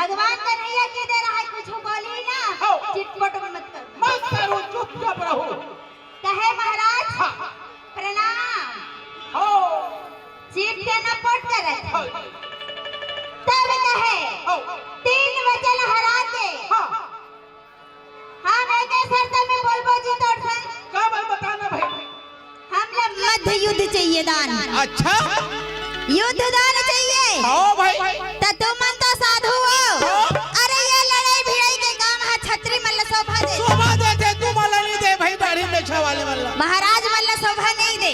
भगवान कन्हैया के दे रहा है, कुछ बोली ना, चिटपट मत कर, मत करो, चुपचाप रहो। कहे महाराज प्रणाम, चिट के न पट करे, तब कहे 3 वचन हरा के हम एक शर्त में बोलबो जी तोड़ सन। क्या भाई बताना भाई? हम लोग मध्य युद्ध चाहिए दान। अच्छा युद्ध दान चाहिए। हाँ भाई। तो तुम मन तो साधु हो। अरे ये लड़ाई भिड़ाई के काम है, छतरी मल्ल शोभा दे। शोभा देते तू मला नहीं दे भाई, दाढ़ी में छवाले मल्ला। महाराज मल्ल शोभा नहीं दे।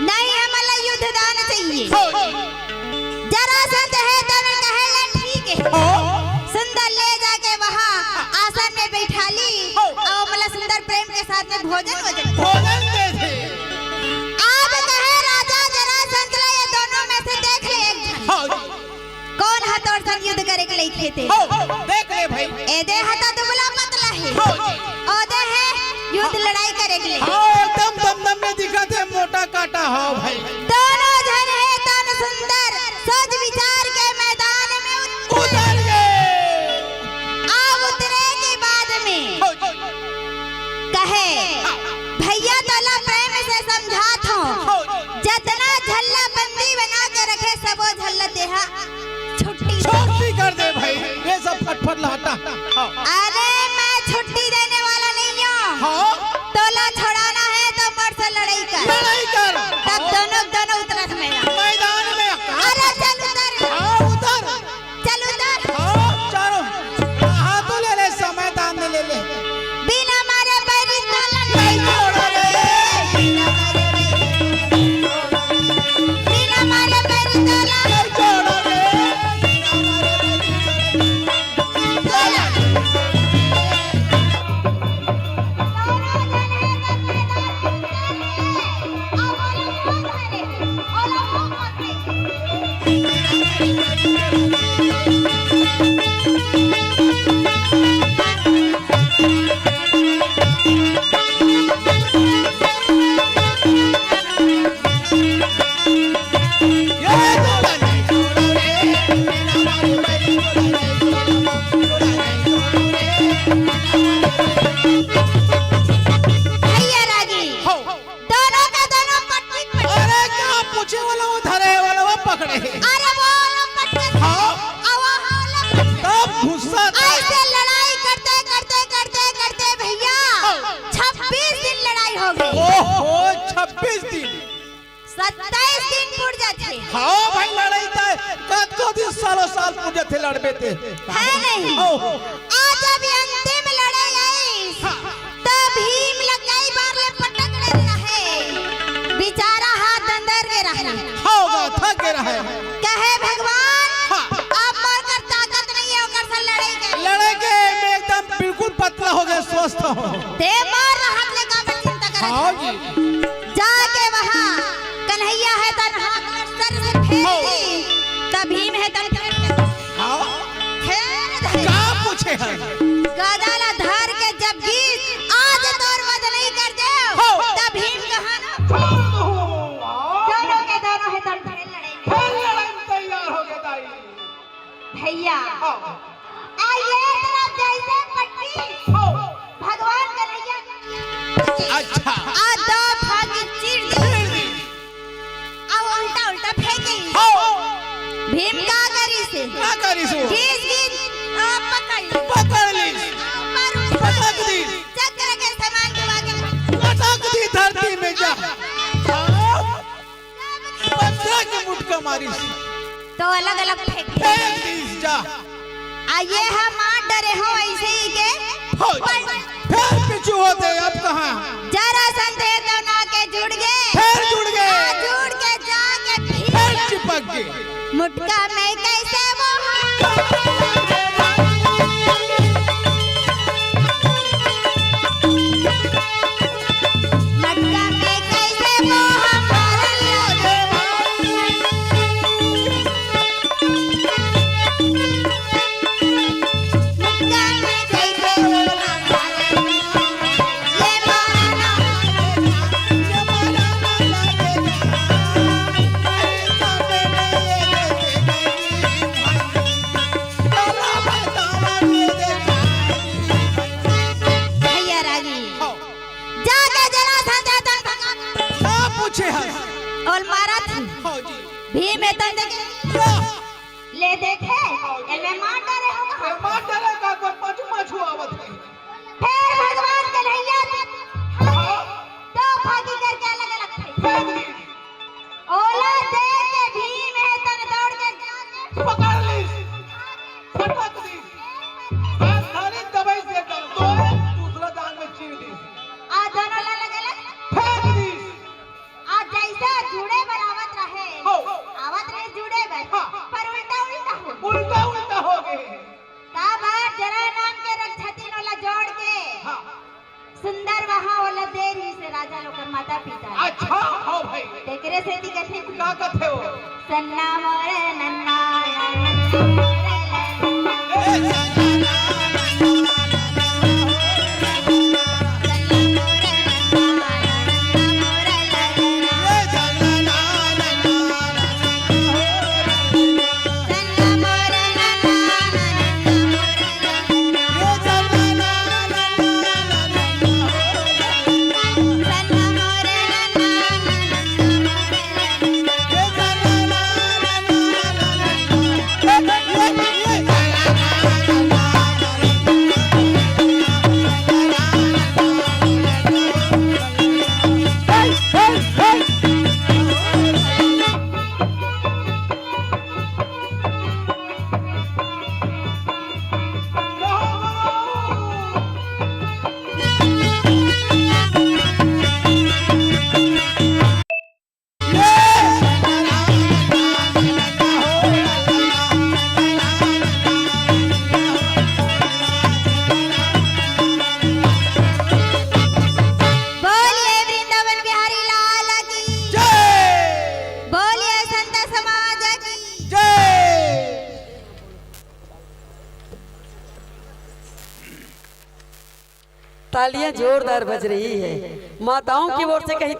नहीं हमारा युद्ध दान चाहिए। जरा संत है तो न कहे ठीक है। सुंदर ले जाके वहाँ आसन में बैठा ली और मला सुंदर प्रेम के साथ में भोजन भोजन दे दे। आप कहे राजा जरा संत ये दोनों में से देख ले एक जन। कौन हाथ और संग युद्ध करे के लिए थे? देख ले भाई। ए दे हाथा दुबला पतला है। ओ दे है युद्ध लड़ाई करे के लिए। एकदम दमदम में दिखा थे मोटा काटा। हाँ भाई। दोनों जन है तन सुंदर, सोच विचार के मैदान में उतर गए। अब उतरे के बाद में कहे भैया तोला प्रेम से समझात हो, जितना झल्ला बंदी बना के रखे सब वो झल्ला देहा छुट्टी कर दे भाई। ये सब फटफट लहटा। अरे मैं छुट्टी देने वाला नहीं हूँ। हाँ? तोला छोड़ाना है तो मर से लड़ाई कर। लड़ाई कर। तब दोनों उतरत मैदान में। अरे चल उतर। हाँ उतर। चल उतर। हाँ चारों हाथों ले ले, समय दान ले ले। बिना मारे बैरी तोला नहीं छोड़ोगे। बिना मारे बैरी तोला नहीं छोड़ोगे। साल पूजे थे लड़बे थे है नहीं। आज जब अंतिम लड़ाई आई तो भीम कई बार ले पटक रहे, बेचारा हाथ अंदर के रहे। होगा थक के रहे। कहे भगवान अब मर कर ताकत नहीं है ओकर से लड़ाई के मैं एकदम बिल्कुल पतला हो गए, स्वस्थ हो। ते मार हाथ ले का चिंता करे। हां जी। जाके वहां कन्हैया है तन हाथ सर से फेर दी, तब भीम है तन क्या पूछे हैं? गदाला धर के जब गीत आज तोर वजन नहीं कर दे तब भीम कहा ना दोनों के दोनों है तन खेल लड़ाई तैयार हो गए दाई भैया। आइए तरफ जैसे पट्टी भगवान कन्हैया अच्छा आ दो भाग चीर दी अब उल्टा उल्टा फेंकी। भीम का करी से पकड़ ली, पटक दी, चक्र के समान दबा के पटक दी धरती में। जा पत्थर की मुटका मारी तो अलग अलग फेंक दी। जा आइए हम मार डरे हो ऐसे ही के फिर पीछू होते। अब कहाँ जरा संते तो ना के जुड़ गए, फिर जुड़ गए, जुड़ के जाके फिर चिपक गए मुटका में कैसे वो मटका में कैसे वो मेरे से ती कथे का कथे हो सन्ना मोरे नन्ना नन्ना मोरे लन्ना बोलिए वृंदावन बिहारी लाल की जय बोलिए संत समाज की जय। तालियां जोरदार बज रही है। माताओं की ओर से कहीं